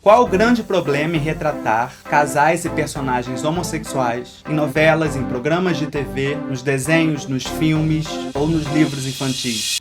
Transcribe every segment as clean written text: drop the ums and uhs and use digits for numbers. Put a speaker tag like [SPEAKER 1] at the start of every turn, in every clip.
[SPEAKER 1] Qual o grande problema em retratar casais e personagens homossexuais em novelas, em programas de TV, nos desenhos, nos filmes ou nos livros infantis?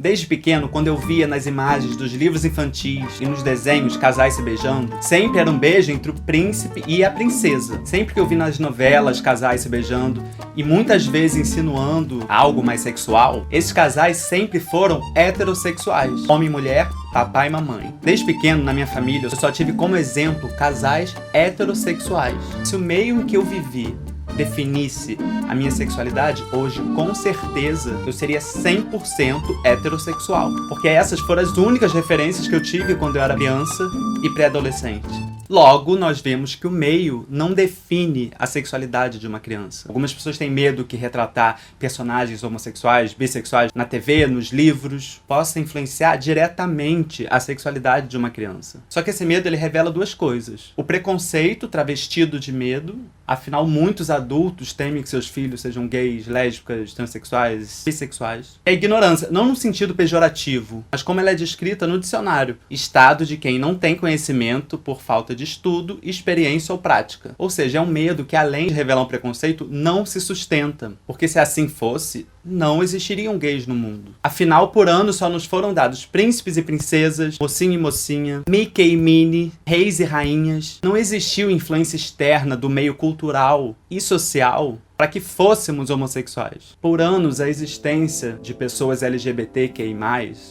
[SPEAKER 1] Desde pequeno, quando eu via nas imagens dos livros infantis e nos desenhos casais se beijando, sempre era um beijo entre o príncipe e a princesa. Sempre que eu vi nas novelas casais se beijando e muitas vezes insinuando algo mais sexual, esses casais sempre foram heterossexuais. Homem e mulher, papai e mamãe. Desde pequeno, na minha família, eu só tive como exemplo casais heterossexuais. Se o meio em que eu vivi definisse a minha sexualidade, hoje, com certeza, eu seria 100% heterossexual. Porque essas foram as únicas referências que eu tive quando eu era criança e pré-adolescente. Logo, nós vemos que o meio não define a sexualidade de uma criança. Algumas pessoas têm medo que retratar personagens homossexuais, bissexuais na TV, nos livros, possa influenciar diretamente a sexualidade de uma criança. Só que esse medo, ele revela duas coisas. O preconceito travestido de medo, afinal, muitos adultos temem que seus filhos sejam gays, lésbicas, transexuais, bissexuais. É a ignorância, não no sentido pejorativo, mas como ela é descrita no dicionário. Estado de quem não tem conhecimento por falta de estudo, experiência ou prática. Ou seja, é um medo que, além de revelar um preconceito, não se sustenta. Porque se assim fosse, não existiriam gays no mundo. Afinal, por anos só nos foram dados príncipes e princesas, mocinho e mocinha, Mickey e Minnie, reis e rainhas. Não existiu influência externa do meio cultural e social para que fôssemos homossexuais. Por anos, a existência de pessoas LGBTQI+,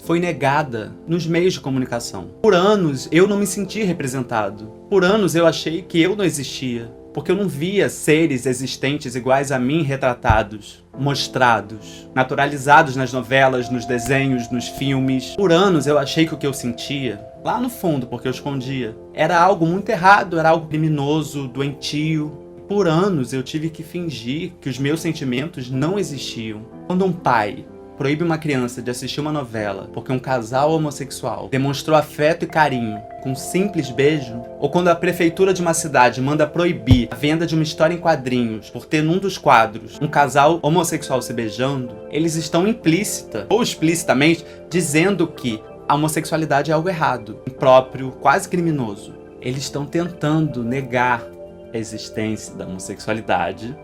[SPEAKER 1] foi negada nos meios de comunicação. Por anos, eu não me senti representado. Por anos, eu achei que eu não existia, porque eu não via seres existentes iguais a mim retratados, mostrados, naturalizados nas novelas, nos desenhos, nos filmes. Por anos, eu achei que o que eu sentia, lá no fundo, porque eu escondia, era algo muito errado, era algo criminoso, doentio. Por anos eu tive que fingir que os meus sentimentos não existiam. Quando um pai proíbe uma criança de assistir uma novela porque um casal homossexual demonstrou afeto e carinho com um simples beijo, ou quando a prefeitura de uma cidade manda proibir a venda de uma história em quadrinhos por ter num dos quadros um casal homossexual se beijando, eles estão implícita ou explicitamente dizendo que a homossexualidade é algo errado, impróprio, quase criminoso. Eles estão tentando negar a existência da homossexualidade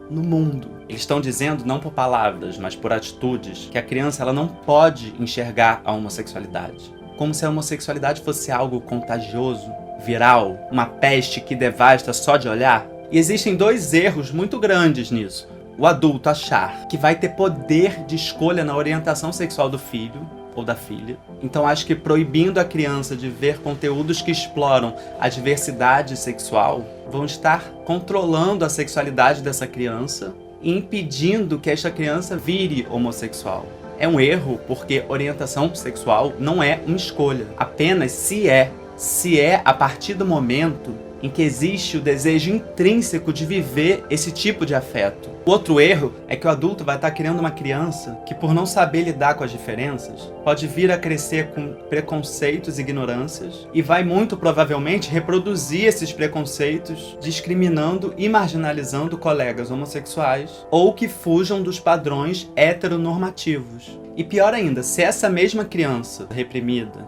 [SPEAKER 1] no mundo. Eles estão dizendo, não por palavras, mas por atitudes, que a criança ela não pode enxergar a homossexualidade. Como se a homossexualidade fosse algo contagioso, viral, uma peste que devasta só de olhar. E existem dois erros muito grandes nisso. O adulto achar que vai ter poder de escolha na orientação sexual do filho ou da filha. Então acho que proibindo a criança de ver conteúdos que exploram a diversidade sexual vão estar controlando a sexualidade dessa criança e impedindo que esta criança vire homossexual. É um erro porque orientação sexual não é uma escolha, apenas se é. Se é a partir do momento em que existe o desejo intrínseco de viver esse tipo de afeto. O outro erro é que o adulto vai estar criando uma criança que, por não saber lidar com as diferenças, pode vir a crescer com preconceitos e ignorâncias e vai muito provavelmente reproduzir esses preconceitos, discriminando e marginalizando colegas homossexuais ou que fujam dos padrões heteronormativos. E pior ainda, se essa mesma criança reprimida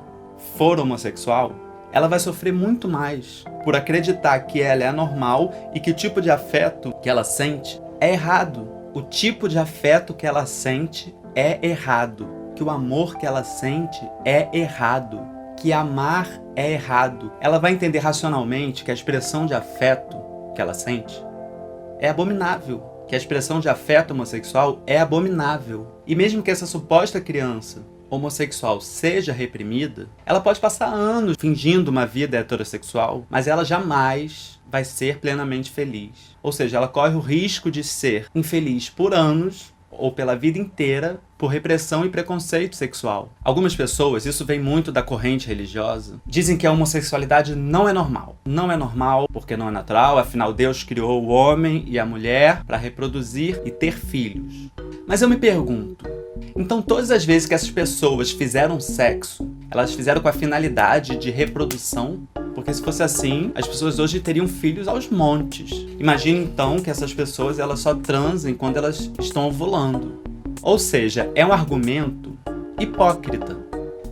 [SPEAKER 1] for homossexual, ela vai sofrer muito mais por acreditar que ela é anormal e que o tipo de afeto que ela sente é errado. O tipo de afeto que ela sente é errado. Que o amor que ela sente é errado. Que amar é errado. Ela vai entender racionalmente que a expressão de afeto que ela sente é abominável. Que a expressão de afeto homossexual é abominável. E mesmo que essa suposta criança homossexual seja reprimida, ela pode passar anos fingindo uma vida heterossexual, mas ela jamais vai ser plenamente feliz. Ou seja, ela corre o risco de ser infeliz por anos ou pela vida inteira por repressão e preconceito sexual. Algumas pessoas, isso vem muito da corrente religiosa, dizem que a homossexualidade não é normal. Não é normal porque não é natural, afinal Deus criou o homem e a mulher para reproduzir e ter filhos. Mas eu me pergunto, então todas as vezes que essas pessoas fizeram sexo, elas fizeram com a finalidade de reprodução? Porque se fosse assim, as pessoas hoje teriam filhos aos montes. Imagine então que essas pessoas elas só transem quando elas estão ovulando. Ou seja, é um argumento hipócrita,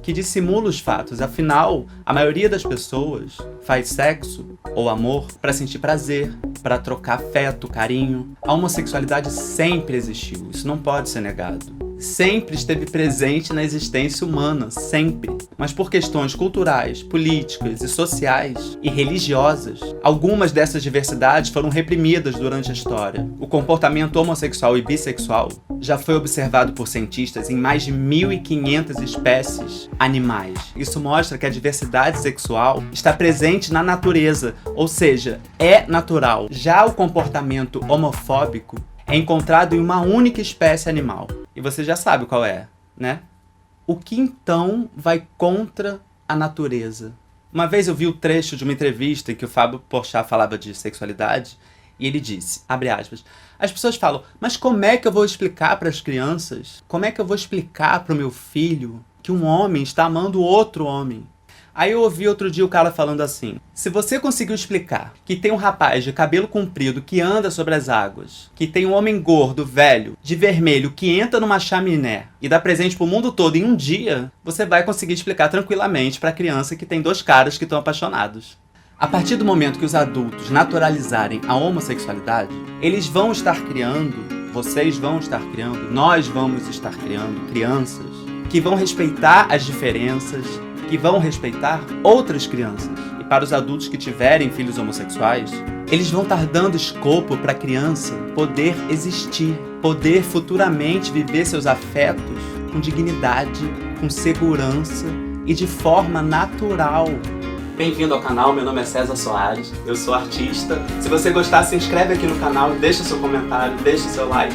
[SPEAKER 1] que dissimula os fatos. Afinal, a maioria das pessoas faz sexo ou amor para sentir prazer, para trocar afeto, carinho. A homossexualidade sempre existiu, isso não pode ser negado. Sempre esteve presente na existência humana, sempre. Mas por questões culturais, políticas e sociais e religiosas, algumas dessas diversidades foram reprimidas durante a história. O comportamento homossexual e bissexual já foi observado por cientistas em mais de 1.500 espécies animais. Isso mostra que a diversidade sexual está presente na natureza, ou seja, é natural. Já o comportamento homofóbico é encontrado em uma única espécie animal. E você já sabe qual é, né? O que então vai contra a natureza? Uma vez eu vi o trecho de uma entrevista em que o Fábio Porchat falava de sexualidade e ele disse, abre aspas, as pessoas falam, mas como é que eu vou explicar para as crianças? Como é que eu vou explicar para o meu filho que um homem está amando outro homem? Aí eu ouvi outro dia o cara falando assim, se você conseguiu explicar que tem um rapaz de cabelo comprido que anda sobre as águas, que tem um homem gordo, velho, de vermelho, que entra numa chaminé e dá presente pro mundo todo em um dia, você vai conseguir explicar tranquilamente pra criança que tem dois caras que estão apaixonados. A partir do momento que os adultos naturalizarem a homossexualidade, eles vão estar criando, vocês vão estar criando, nós vamos estar criando crianças que vão respeitar as diferenças, que vão respeitar outras crianças. E para os adultos que tiverem filhos homossexuais, eles vão estar dando escopo para a criança poder existir, poder futuramente viver seus afetos com dignidade, com segurança e de forma natural. Bem-vindo ao canal, meu nome é César Soares, eu sou artista. Se você gostar, se inscreve aqui no canal, deixa seu comentário, deixa seu like.